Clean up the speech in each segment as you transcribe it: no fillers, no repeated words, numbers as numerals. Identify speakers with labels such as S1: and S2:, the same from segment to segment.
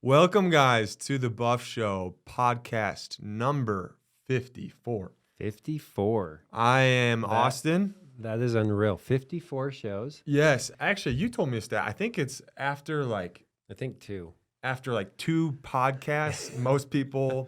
S1: Welcome, guys, to the Buff Show podcast number 54.
S2: 54.
S1: I am Austin.
S2: That is unreal. 54 shows.
S1: Yes, actually, you told me a stat. I think it's after
S2: I think 2.
S1: two podcasts, most people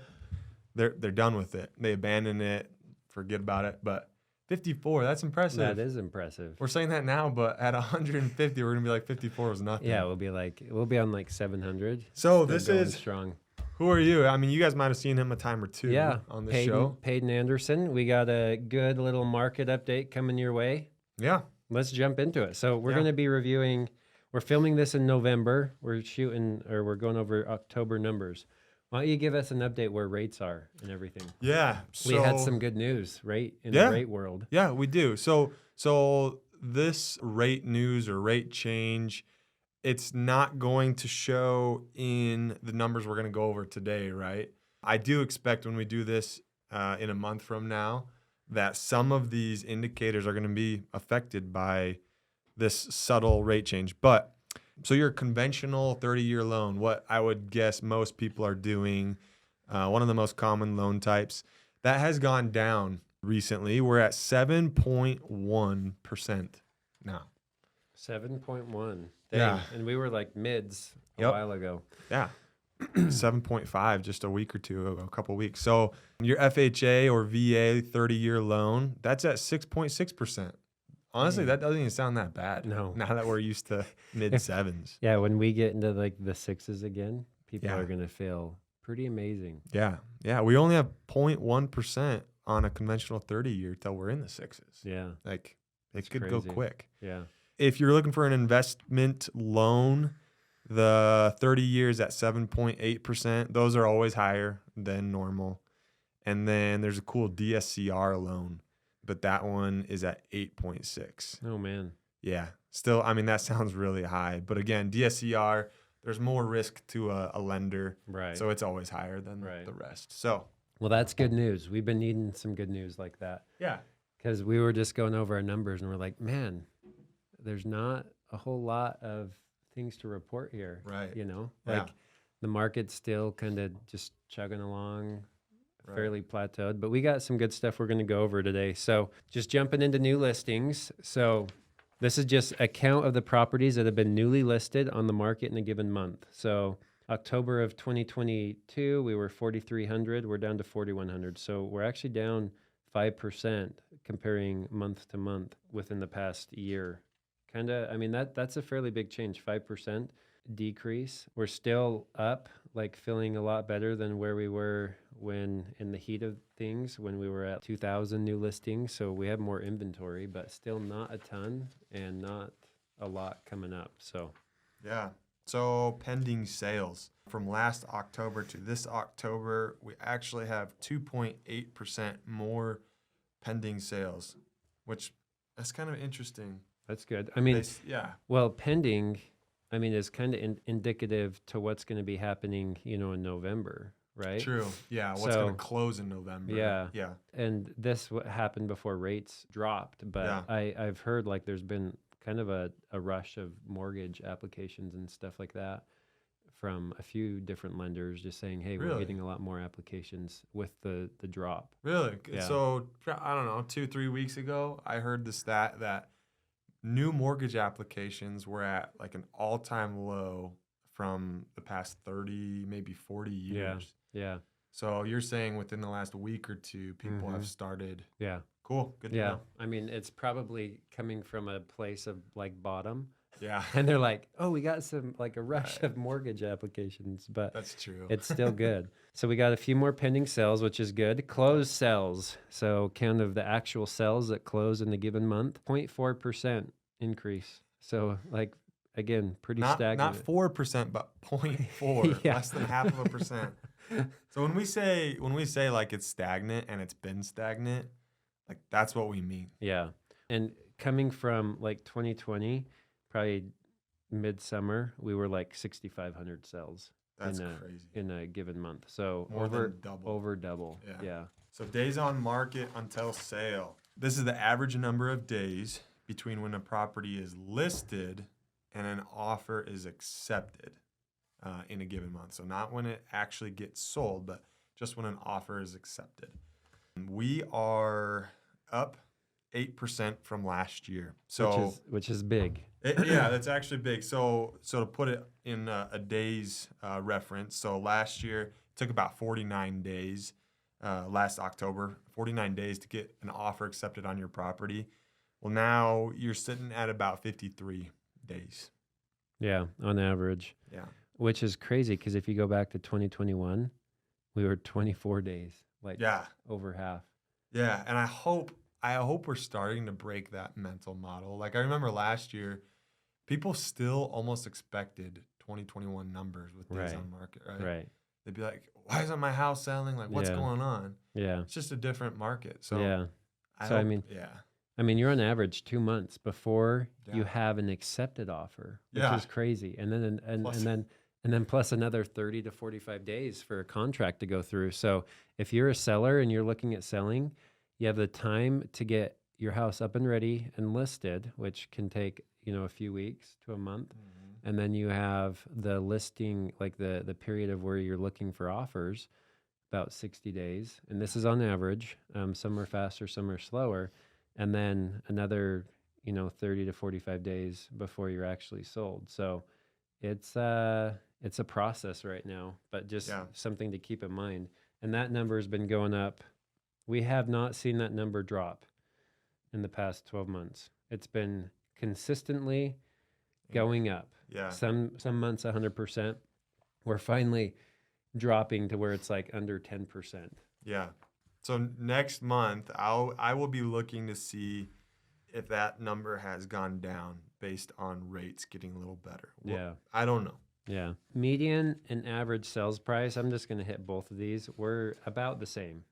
S1: they're done with it. They abandon it, forget about it. But 54, that's impressive.
S2: That is impressive.
S1: We're saying that now, but at 150, we're gonna be like 54 was nothing.
S2: Yeah, we'll be on like 700.
S1: So
S2: Still
S1: this
S2: going
S1: is
S2: strong.
S1: Who are you? I mean, you guys might have seen him a time or two on the show.
S2: Peyton Anderson. We got a good little market update coming your way.
S1: Yeah.
S2: Let's jump into it. So we're going to be reviewing. We're filming this in November. We're going over October numbers. Why don't you give us an update where rates are and everything?
S1: Yeah.
S2: We had some good news, right? In the rate world.
S1: Yeah, we do. So this rate news or rate change, it's not going to show in the numbers we're going to go over today, right? I do expect when we do this in a month from now that some of these indicators are going to be affected by this subtle rate change. But so your conventional 30-year loan, what I would guess most people are doing, one of the most common loan types, that has gone down recently. We're at 7.1% now.
S2: 7.1.
S1: Yeah.
S2: And we were like mids a while ago.
S1: Yeah. 7.5 just a week or two ago, a couple weeks. So your FHA or VA 30-year loan, that's at 6.6%. Honestly, that doesn't even sound that bad.
S2: No.
S1: Now that we're used to mid sevens.
S2: Yeah, when we get into like the sixes again, people are going to feel pretty amazing.
S1: Yeah. Yeah. We only have 0.1% on a conventional 30-year till we're in the sixes.
S2: Yeah.
S1: Like it could go quick.
S2: Yeah.
S1: If you're looking for an investment loan, the 30 years at 7.8%. Those are always higher than normal. And then there's a cool DSCR loan, but that one is at 8.6.
S2: Oh, man.
S1: Yeah. Still, I mean, that sounds really high. But again, DSCR, there's more risk to a lender.
S2: Right.
S1: So it's always higher than the rest. So,
S2: well, that's good news. We've been needing some good news like that.
S1: Yeah.
S2: Because we were just going over our numbers and we're like, man, there's not a whole lot of things to report here.
S1: Right.
S2: You know, like the market's still kind of just chugging along, fairly plateaued, but we got some good stuff we're going to go over today. So just jumping into new listings. So this is just a count of the properties that have been newly listed on the market in a given month. So October of 2022, we were 4,300. We're down to 4,100. So we're actually down 5% comparing month to month within the past year. I mean, that's a fairly big change, 5% decrease. We're still up, like feeling a lot better than where we were when in the heat of things, when we were at 2,000 new listings. So we have more inventory, but still not a ton and not a lot coming up. So,
S1: yeah. So pending sales from last October to this October, we actually have 2.8% more pending sales, which that's kind of interesting.
S2: That's good. I mean, well, pending, I mean, is kind of indicative to what's going to be happening, in November, right?
S1: True. Yeah. What's going to close in November.
S2: Yeah.
S1: Yeah.
S2: And this what happened before rates dropped. But I've heard like there's been kind of a rush of mortgage applications and stuff like that from a few different lenders just saying, hey, we're getting a lot more applications with the drop.
S1: Really?
S2: Yeah.
S1: So, I don't know, 2-3 weeks ago, I heard the stat that new mortgage applications were at like an all-time low from the past 30, maybe 40 years.
S2: Yeah.
S1: So you're saying within the last week or two, people have started.
S2: Yeah.
S1: Cool. Good to know.
S2: I mean, it's probably coming from a place of like bottom.
S1: Yeah.
S2: And they're like, oh, we got some like a rush of mortgage applications, but
S1: that's true.
S2: It's still good. So we got a few more pending sales, which is good. Closed sales. So count of the actual sales that close in the given month, 0.4% increase. So like, again, pretty stagnant.
S1: Not 4%, but 0.4, less than half of a percent. So when we say like it's stagnant and it's been stagnant, like that's what we mean.
S2: Yeah. And coming from like 2020, probably midsummer, we were like 6,500 sales.
S1: That's crazy.
S2: In a given month. So
S1: over
S2: double. Yeah.
S1: So days on market until sale. This is the average number of days between when a property is listed and an offer is accepted. in a given month. So not when it actually gets sold, but just when an offer is accepted. We are up 8% from last year. So
S2: which is big.
S1: yeah, that's actually big. So to put it in a day's reference, so last year it took about 49 days, last October, 49 days to get an offer accepted on your property. Well, now you're sitting at about 53 days.
S2: Yeah, on average.
S1: Yeah.
S2: Which is crazy because if you go back to 2021, we were 24 days, like
S1: Yeah.
S2: over half.
S1: Yeah, and I hope we're starting to break that mental model. Like I remember last year, people still almost expected 2021 numbers with days on market, right?
S2: Right.
S1: They'd be like, "Why isn't my house selling? Like, what's going on?"
S2: Yeah.
S1: It's just a different market. So
S2: yeah.
S1: I
S2: mean, you're on average 2 months before you have an accepted offer, which is crazy, and then plus another 30 to 45 days for a contract to go through. So if you're a seller and you're looking at selling, you have the time to get your house up and ready and listed, which can take a few weeks to a month. Mm-hmm. And then you have the listing, like the period of where you're looking for offers, about 60 days. And this is on average. Some are faster, some are slower. And then another, 30 to 45 days before you're actually sold. So it's a process right now, but just something to keep in mind. And that number has been going up. We have not seen that number drop in the past 12 months. It's been consistently going up.
S1: Yeah.
S2: Some months 100%. We're finally dropping to where it's like under 10%.
S1: Yeah. So next month, I will be looking to see if that number has gone down based on rates getting a little better. Well, I don't know.
S2: Yeah. Median and average sales price, I'm just going to hit both of these. We're about the same.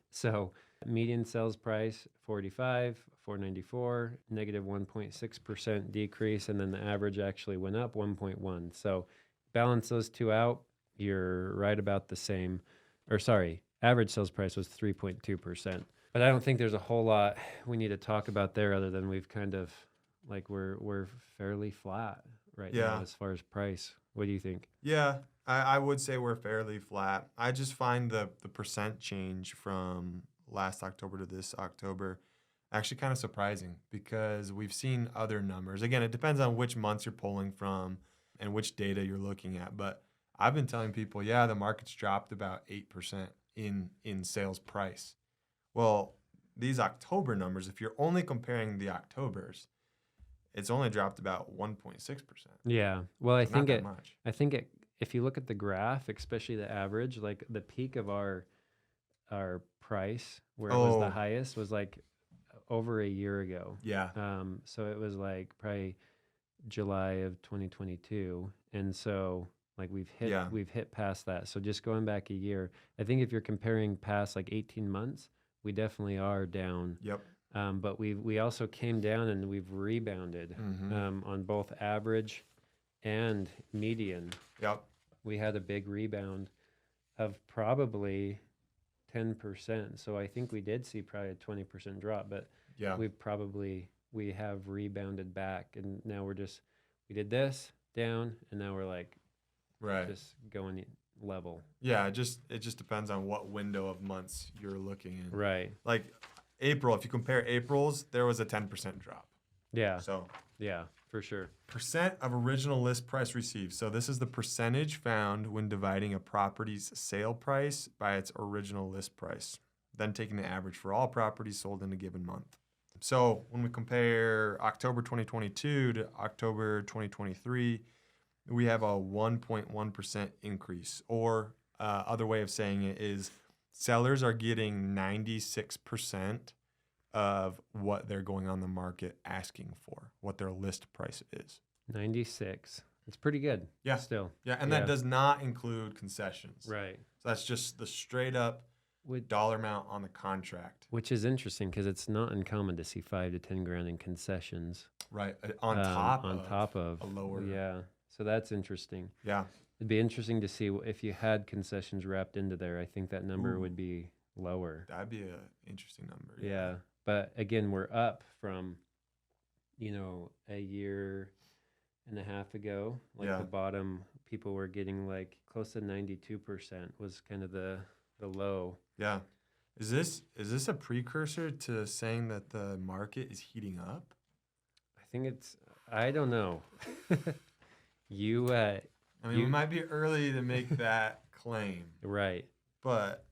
S2: So median sales price, 45, 494, negative 1.6% decrease. And then the average actually went up 1.1. So balance those two out, you're right about the same. Or sorry, average sales price was 3.2%. But I don't think there's a whole lot we need to talk about there other than we've kind of, like we're fairly flat right now as far as price. What do you think?
S1: Yeah, I would say we're fairly flat. I just find the percent change from last October to this October actually kind of surprising because we've seen other numbers. Again, it depends on which months you're pulling from and which data you're looking at. But I've been telling people, the market's dropped about 8% in sales price. Well, these October numbers, if you're only comparing the Octobers, it's only dropped about 1.6%.
S2: Yeah. Well, I think
S1: much.
S2: If you look at the graph, especially the average, like the peak of our price where it was the highest was like over a year ago.
S1: Yeah.
S2: So it was like probably July of 2022. And so like we've hit past that. So just going back a year, I think if you're comparing past like 18 months, we definitely are down.
S1: Yep.
S2: But we also came down and we've rebounded on both average and median.
S1: Yep.
S2: We had a big rebound of probably 10%. So I think we did see probably a 20% drop, but we have rebounded back, and now we did this down, and now we're like just going level.
S1: Yeah, it just depends on what window of months you're looking in.
S2: Right.
S1: Like April, if you compare April's, there was a 10% drop.
S2: Yeah.
S1: So
S2: yeah, for sure.
S1: Percent of original list price received. So this is the percentage found when dividing a property's sale price by its original list price, then taking the average for all properties sold in a given month. So when we compare October 2022 to October 2023, we have a 1.1% increase. Or other way of saying it is sellers are getting 96% of what they're going on the market asking for, what their list price is.
S2: 96. It's pretty good.
S1: Yeah.
S2: Still.
S1: Yeah, and that does not include concessions.
S2: Right.
S1: So that's just the straight up dollar amount on the contract.
S2: Which is interesting because it's not uncommon to see $5 to $10,000 in concessions.
S1: Right. On top of
S2: a
S1: lower.
S2: Yeah. So that's interesting.
S1: Yeah.
S2: It'd be interesting to see if you had concessions wrapped into there. I think that number would be lower.
S1: That'd be an interesting number.
S2: Yeah. But again, we're up from, a year and a half ago. Like the bottom people were getting like close to 92% was kind of the low.
S1: Yeah. Is this a precursor to saying that the market is heating up?
S2: I don't know. You,
S1: I mean, we
S2: you,
S1: might be early to make that claim,
S2: right.
S1: but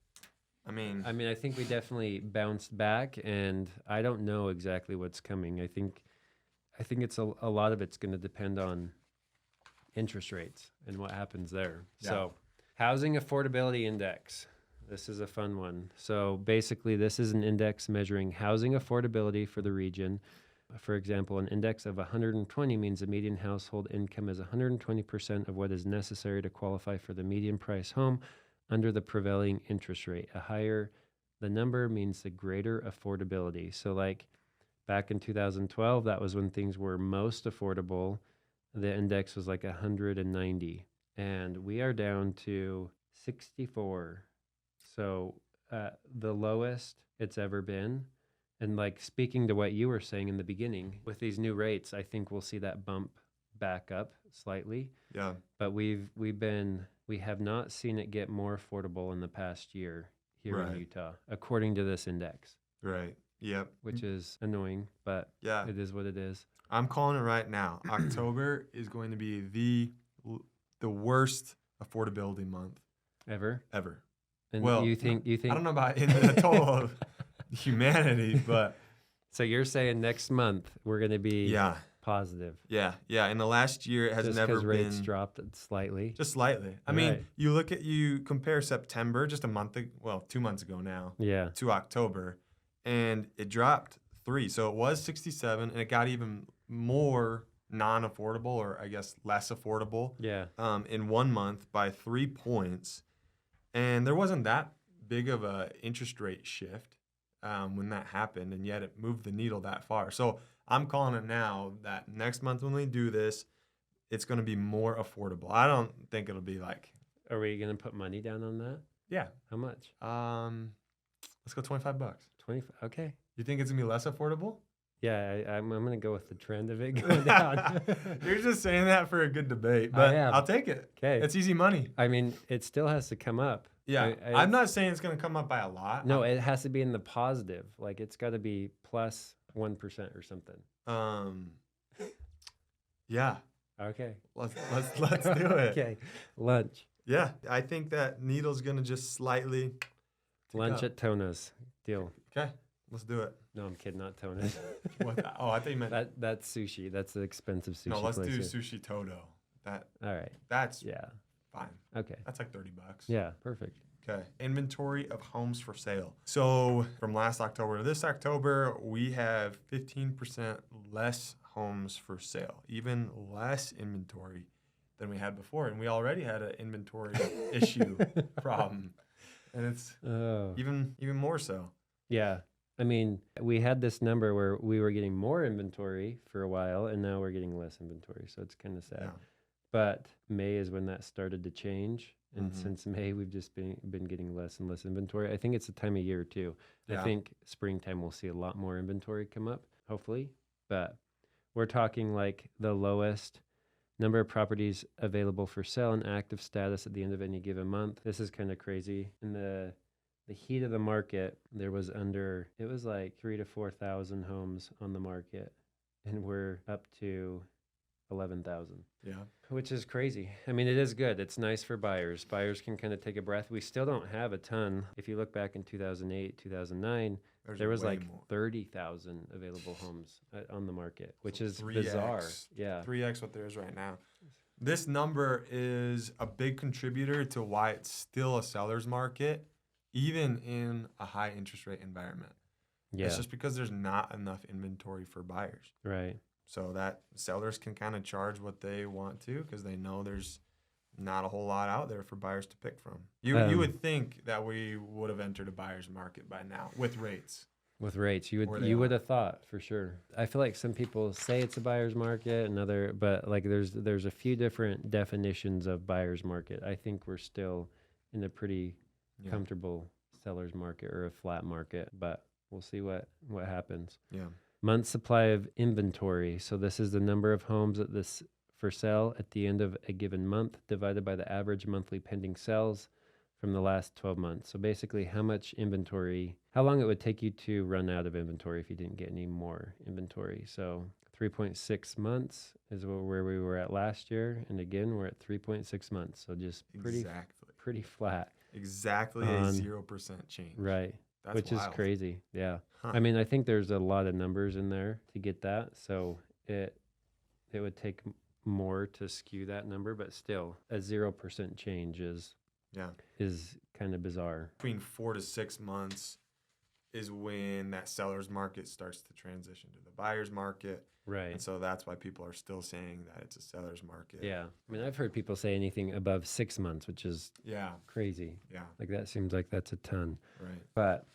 S1: I mean,
S2: I think we definitely bounced back, and I don't know exactly what's coming. I think it's a lot of it's going to depend on interest rates and what happens there.
S1: Yeah.
S2: So, housing affordability index. This is a fun one. So, basically, this is an index measuring housing affordability for the region. For example, an index of 120 means the median household income is 120% of what is necessary to qualify for the median price home under the prevailing interest rate. A higher the number means the greater affordability. So, like back in 2012, that was when things were most affordable. The index was like 190, and we are down to 64. So, the lowest it's ever been. And like speaking to what you were saying in the beginning, with these new rates, I think we'll see that bump back up slightly.
S1: yeah,
S2: But we have not seen it get more affordable in the past year here in
S1: Right.
S2: Utah, according to this index,
S1: right. Yep.
S2: which is annoying, but
S1: Yeah.
S2: it is what it is.
S1: I'm calling it right now. October is going to be the worst affordability month
S2: Ever?
S1: ever.
S2: And
S1: Well,
S2: you think
S1: I don't know about in the total of humanity, but
S2: so you're saying next month we're going to be
S1: yeah,
S2: positive
S1: yeah, yeah. In the last year, it has
S2: just
S1: never
S2: because rates
S1: been
S2: dropped slightly.
S1: just slightly. I mean,
S2: Right.
S1: you compare September, just a month, 2 months ago now,
S2: Yeah.
S1: to October, and it dropped 3. So it was 67, and it got even more non-affordable, or I guess less affordable,
S2: Yeah.
S1: in 1 month by 3 points. And there wasn't that big of a interest rate shift when that happened, and yet it moved the needle that far. So I'm calling it now that next month when we do this, it's going to be more affordable. I don't think it'll be like,
S2: Are we going to put money down on that?
S1: yeah,
S2: How much?
S1: let's go $25.
S2: 25. Okay.
S1: You think it's gonna be less affordable?
S2: Yeah, I'm going to go with the trend of it going down.
S1: You're just saying that for a good debate, but
S2: am.
S1: I'll take it.
S2: Okay.
S1: It's easy money.
S2: I mean, it still has to come up.
S1: Yeah,
S2: I-
S1: I'm not saying it's gonna come up by a lot.
S2: No, it has to be in the positive. Like it's got to be plus 1% or something.
S1: Yeah,
S2: Okay.
S1: let's do it.
S2: Okay. Lunch.
S1: Yeah, I think that needle's gonna just slightly tick
S2: Lunch
S1: up.
S2: at Tona's. Deal.
S1: Okay, let's do it.
S2: No, I'm kidding. Not Tona's.
S1: Oh, I think you meant
S2: That's sushi. That's the expensive sushi.
S1: no. Let's
S2: place
S1: do
S2: here.
S1: Sushi Toto.
S2: All right.
S1: That's
S2: Yeah.
S1: fine.
S2: Okay.
S1: That's like $30.
S2: Yeah. Perfect.
S1: Okay. Inventory of homes for sale. So from last October to this October, we have 15% less homes for sale, even less inventory than we had before. And we already had an inventory issue problem. And it's
S2: Oh.
S1: even more so.
S2: Yeah. I mean, we had this number where we were getting more inventory for a while, and now we're getting less inventory. So it's kind of sad.
S1: Yeah.
S2: But May is when that started to change. And
S1: Mhm.
S2: since May, we've just been getting less and less inventory. I think it's the time of year, too.
S1: Yeah.
S2: I think springtime we'll see a lot more inventory come up, hopefully. But we're talking like the lowest number of properties available for sale and active status at the end of any given month. This is kind of crazy. In the heat of the market, it was like 3,000 to 4,000 homes on the market, and we're up to 11,000.
S1: Yeah.
S2: Which is crazy. I mean, it is good. It's nice for buyers. Buyers can kind of take a breath. We still don't have a ton. If you look back in 2008, 2009, there was
S1: way
S2: like
S1: more.
S2: 30,000 available homes on the market, which is
S1: 3x.
S2: bizarre. Yeah.
S1: 3x what there is right now. This number is a big contributor to why it's still a seller's market, even in a high interest rate environment.
S2: Yeah.
S1: It's just because there's not enough inventory for buyers.
S2: Right.
S1: So that sellers can kind of charge what they want to because they know there's not a whole lot out there for buyers to pick from. You would think that we would have entered a buyer's market by now with rates.
S2: With rates,
S1: Where they
S2: you
S1: are.
S2: would have thought for sure. I feel like some people say it's a buyer's market, but like there's a few different definitions of buyer's market. I think we're still in a pretty
S1: Yeah.
S2: comfortable seller's market or a flat market, but we'll see what happens.
S1: Yeah.
S2: Month supply of inventory. So this is the number of homes at this for sale at the end of a given month divided by the average monthly pending sales from the last 12 months. So basically how long it would take you to run out of inventory if you didn't get any more inventory. So 3.6 months is where we were at last year. And again, we're at 3.6 months. So just pretty flat.
S1: Exactly a 0% change.
S2: Right.
S1: That's
S2: Which
S1: wild.
S2: is crazy. Yeah.
S1: Huh.
S2: I mean, I think there's a lot of numbers in there to get that. So it would take more to skew that number, but still a 0% change is kind of bizarre.
S1: Between 4 to 6 months is when that seller's market starts to transition to the buyer's market.
S2: Right.
S1: And so that's why people are still saying that it's a seller's market.
S2: Yeah. I mean, I've heard people say anything above 6 months, which is crazy.
S1: Yeah.
S2: Like that seems like that's a ton.
S1: Right.
S2: But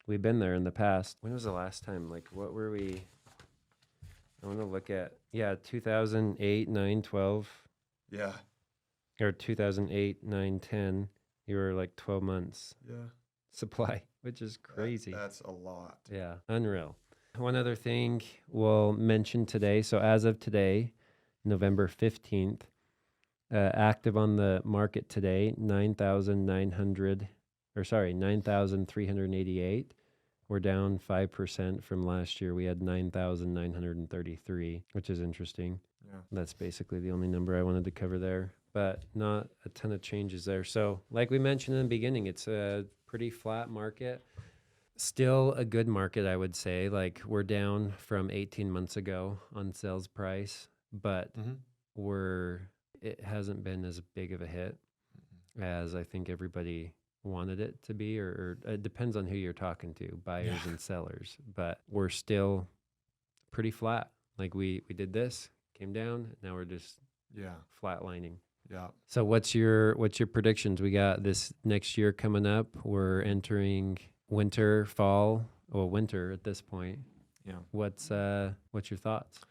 S2: we've been there in the past. When was the last time? Like, what were we? I want to look at, 2008, 9, 12.
S1: Yeah.
S2: Or 2008, 9, 10. You were like 12 months supply, which is crazy.
S1: That's a lot.
S2: Yeah. Unreal. One other thing we'll mention today. So as of today, November 15th, active on the market today, 9,388. We're down 5% from last year. We had 9,933, which is interesting.
S1: Yeah.
S2: That's basically the only number I wanted to cover there, but not a ton of changes there. So like we mentioned in the beginning, it's a pretty flat market. Still a good market, I would say. Like we're down from 18 months ago on sales price, but it hasn't been as big of a hit as I think everybody wanted it to be, or it depends on who you're talking to, buyers and sellers, but we're still pretty flat. Like we did this, came down, now we're just flatlining.
S1: Yeah.
S2: So what's your predictions? We got this next year coming up. We're entering winter at this point.
S1: Yeah.
S2: What's your thoughts?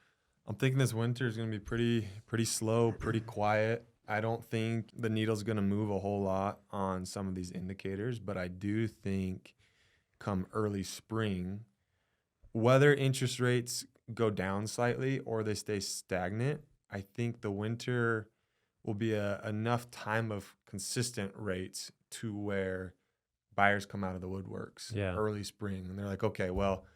S1: I'm thinking this winter is going to be pretty slow, pretty quiet. I don't think the needle's going to move a whole lot on some of these indicators, but I do think come early spring, whether interest rates go down slightly or they stay stagnant, I think the winter will be enough time of consistent rates to where buyers come out of the woodworks early spring. And they're like, okay, well,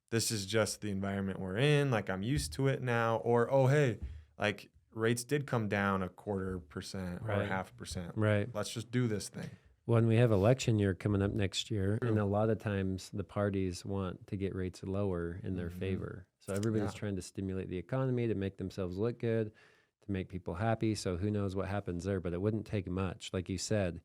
S1: this is just the environment we're in. Like I'm used to it now. Or, oh, hey, like rates did come down 0.25% or 0.5%.
S2: Right.
S1: Let's just do this thing.
S2: When we have election year coming up next year, and a lot of times the parties want to get rates lower in their favor. So everybody's trying to stimulate the economy to make themselves look good, to make people happy. So who knows what happens there, but it wouldn't take much. Like you said,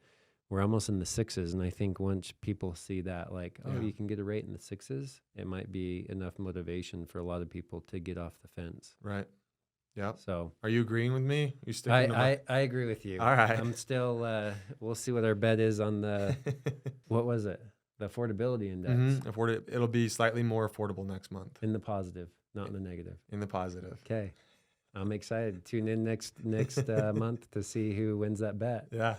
S2: we're almost in the 6s. And I think once people see that, like, you can get a rate in the 6s, it might be enough motivation for a lot of people to get off the fence.
S1: Right. Yeah.
S2: So
S1: are you agreeing with me? You sticking
S2: I agree with you.
S1: All right.
S2: I'm still, we'll see what our bet is on the, what was it? The affordability index.
S1: It'll be slightly more affordable next month.
S2: In the positive, not in the negative.
S1: In the positive.
S2: Okay. I'm excited. Tune in next month to see who wins that bet.
S1: Yeah.